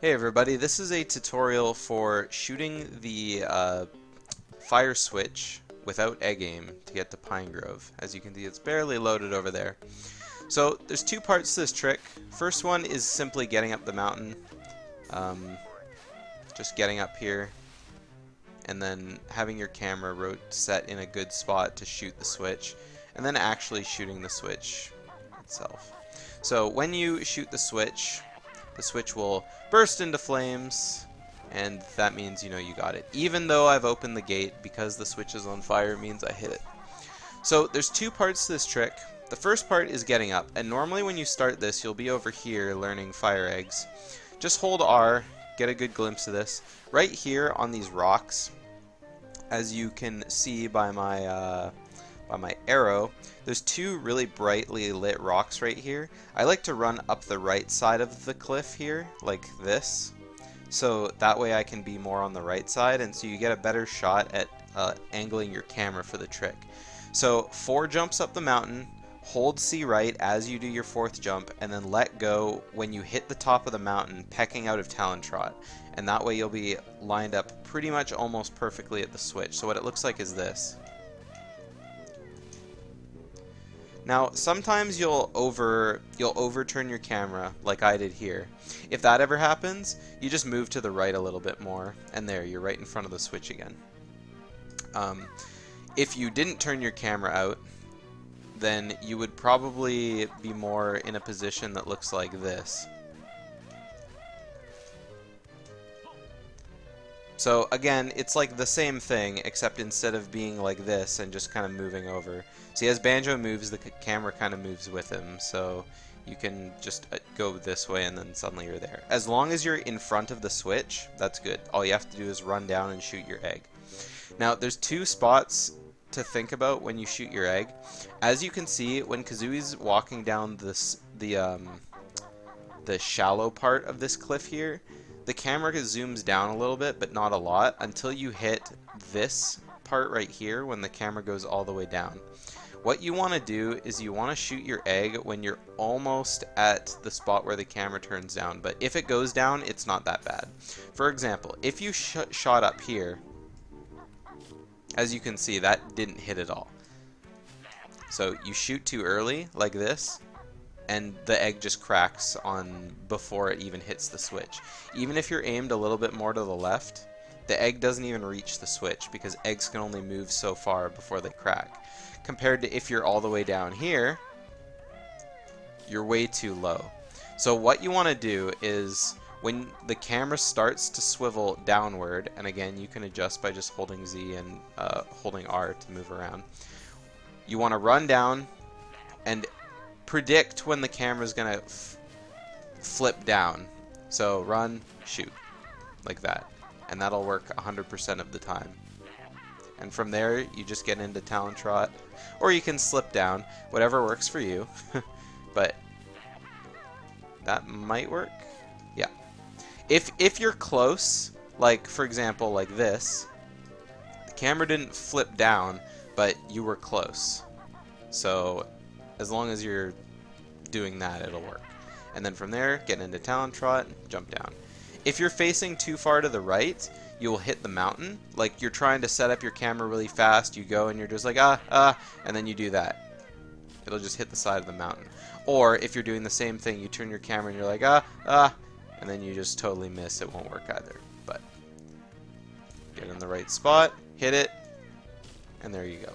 Hey everybody, this is a tutorial for shooting the fire switch without egg aim to get to Pine Grove. As you can see, it's barely loaded over there. So there's two parts to this trick. First one is simply getting up the mountain, just getting up here, and then having your camera set in a good spot to shoot the switch, and then actually shooting the switch itself. So when you shoot the switch will burst into flames, and that means you know you got it. Even though I've opened the gate, because the switch is on fire, it means I hit it. So there's two parts to this trick. The first part is getting up, and normally when you start this, you'll be over here learning fire eggs. Just hold R, get a good glimpse of this. Right here on these rocks, as you can see by my arrow, there's two really brightly lit rocks right here. I like to run up the right side of the cliff here, like this, so that way I can be more on the right side, and so you get a better shot at angling your camera for the trick. So 4 jumps up the mountain, hold C right as you do your 4th jump, and then let go when you hit the top of the mountain, pecking out of Talon Trot. And that way you'll be lined up pretty much almost perfectly at the switch. So what it looks like is this. Now, sometimes you'll overturn your camera, like I did here. If that ever happens, you just move to the right a little bit more, and there, you're right in front of the switch again. If you didn't turn your camera out, then you would probably be more in a position that looks like this. So again, it's like the same thing, except instead of being like this and just kind of moving over. See, as Banjo moves, the camera kind of moves with him, so you can just go this way and then suddenly you're there. As long as you're in front of the switch, that's good. All you have to do is run down and shoot your egg. Now, there's 2 spots to think about when you shoot your egg. As you can see, when Kazooie's walking down the shallow part of this cliff here, the camera zooms down a little bit, but not a lot, until you hit this part right here when the camera goes all the way down. What you want to do is you want to shoot your egg when you're almost at the spot where the camera turns down, but if it goes down, it's not that bad. For example, if you shot up here, as you can see, that didn't hit at all. So you shoot too early, like this, and the egg just cracks on before it even hits the switch. Even if you're aimed a little bit more to the left, the egg doesn't even reach the switch because eggs can only move so far before they crack. Compared to if you're all the way down here, you're way too low. So what you want to do is when the camera starts to swivel downward, and again you can adjust by just holding Z and holding R to move around, you want to run down and predict when the camera's gonna flip down. So run, shoot, like that, and that'll work 100% of the time. And from there, you just get into Talon Trot, or you can slip down, whatever works for you. But that might work. Yeah. If you're close, like for example, like this, the camera didn't flip down, but you were close. So as long as you're doing that, it'll work. And then from there, get into Talon Trot, jump down. If you're facing too far to the right, you will hit the mountain. Like you're trying to set up your camera really fast, you go and you're just like, and then you do that. It'll just hit the side of the mountain. Or if you're doing the same thing, you turn your camera and you're like, and then you just totally miss, it won't work either. But get in the right spot, hit it, and there you go.